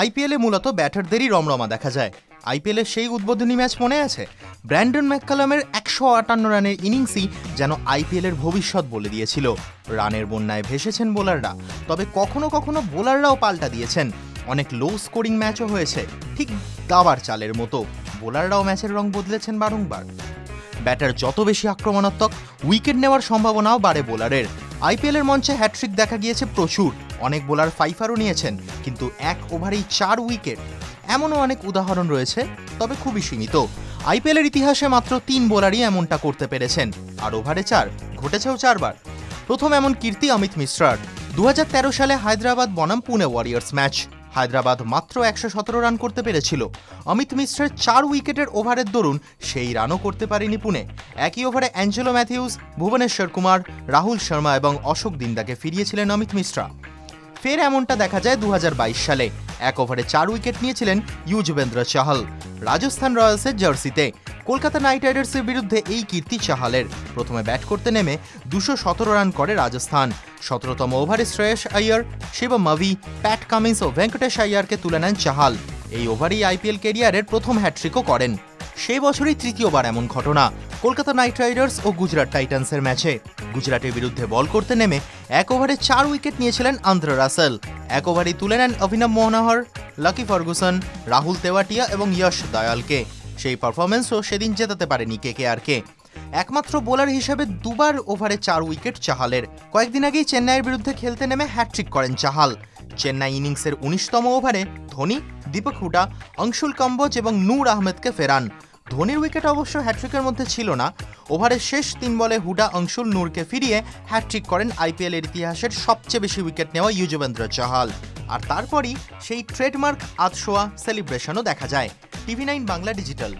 আইপিএলে মূলত ব্যাটারদেরই রমরমা দেখা যায়। আইপিএলের সেই উদ্বোধনী ম্যাচ মনে আছে? ব্র্যান্ডন ম্যাককালামের 158 রানের ইনিংসই যেন আইপিএলের ভবিষ্যৎ বলে দিয়েছিল। রানের বন্যায় ভেসেছেন বোলাররা, তবে কখনো কখনো বোলাররাও পাল্টা দিয়েছেন। অনেক লো স্কোরিং ম্যাচও হয়েছে, ঠিক দাবার চালের মতো। বোলাররাও ম্যাচের রং বদলেছেন বারংবার। ব্যাটার যত বেশি আক্রমণাত্মক, উইকেট নেওয়ার সম্ভাবনাও বাড়ে বোলারের। আইপিএলের মঞ্চে হ্যাট্রিক দেখা গিয়েছে প্রচুর। অনেক বোলার ফাইফারও নিয়েছেন, কিন্তু এক ওভারেই 4 উইকেট। এমনও অনেক উদাহরণ রয়েছে, তবে খুবই সীমিত। আইপিএলের ইতিহাসে মাত্র 3 বোলারই এমনটা করতে পেরেছেন, আর ওভারে 4 ঘটেছেও 4 বার। প্রথম এমন কীর্তি অমিত মিশ্রার। 2013 সালে হায়দ্রাবাদ বনাম পুনে ওয়ারিয়র্স ম্যাচ। হায়দ্রাবাদ মাত্র 117 রান করতে পেরেছিল। অমিত মিশ্রের 4 উইকেটের ওভারের দরুন সেই রানও করতে পারেনি পুনে। একই ওভারে অ্যাঞ্জেলো ম্যাথিউস, ভুবনেশ্বর কুমার, রাহুল শর্মা এবং অশোক দিন্দাকে ফিরিয়েছিলেন অমিত মিশ্রা। ফের এমনটা দেখা যায় 2022 সালে। এক ওভারে 4 উইকেট নিয়েছিলেন যুজবেন্দ্র চাহাল, রাজস্থান রয়্যালসের জার্সিতে। কলকাতা নাইট রাইডার্সের বিরুদ্ধে এই কীর্তি চাহালের। প্রথমে ব্যাট করতে নেমে 217 রান করে রাজস্থান। 17তম ওভারে শ্রেয়স আইয়ার, শিবম মাভি, প্যাট কামিন্স ও ভেঙ্কটেশ আইয়ারকে তুলে নেন চাহাল। এই ওভারেই আইপিএল ক্যারিয়ারের প্রথম হ্যাট্রিকও করেন। সেই বছরই তৃতীয়বার এমন ঘটনা, কলকাতা নাইট রাইডার্স ও গুজরাট টাইটান্সের ম্যাচে। গুজরাটের বিরুদ্ধে বল করতে নেমে এক ওভারে 4 উইকেট নিয়েছিলেন আন্দ্রে রাসেল। এক ওভারেই তুলে নেন অভিনব মোহনাহর, লাকি ফার্গুসন, রাহুল তেওয়াটিয়া এবং যশ দয়ালকে। সেই পারফরমেন্সও সেদিন জেতাতে পারেনি কেকেআরকে। একমাত্র বোলার হিসেবে 2 বার ওভারে 4 উইকেট চাহালের। কয়েকদিন আগেই চেন্নাইয়ের বিরুদ্ধে খেলতে নেমে হ্যাট্রিক করেন চাহাল। চেন্নাই ইনিংসের 19তম ওভারে ধোনি, দীপক হুডা, অংশুল কম্বোজ এবং নূর আহমেদকে ফেরান। ধোনির উইকেট অবশ্য হ্যাট্রিকের মধ্যে ছিল না। ওভারের শেষ 3 বলে হুডা, অংশুল, নূরকে ফিরিয়ে হ্যাট্রিক করেন আইপিএলের ইতিহাসের সবচেয়ে বেশি উইকেট নেওয়া যুজবেন্দ্র চাহাল। আর তারপরই সেই ট্রেডমার্ক আধশোয়া সেলিব্রেশনও দেখা যায়। টিভি9 বাংলা ডিজিটাল।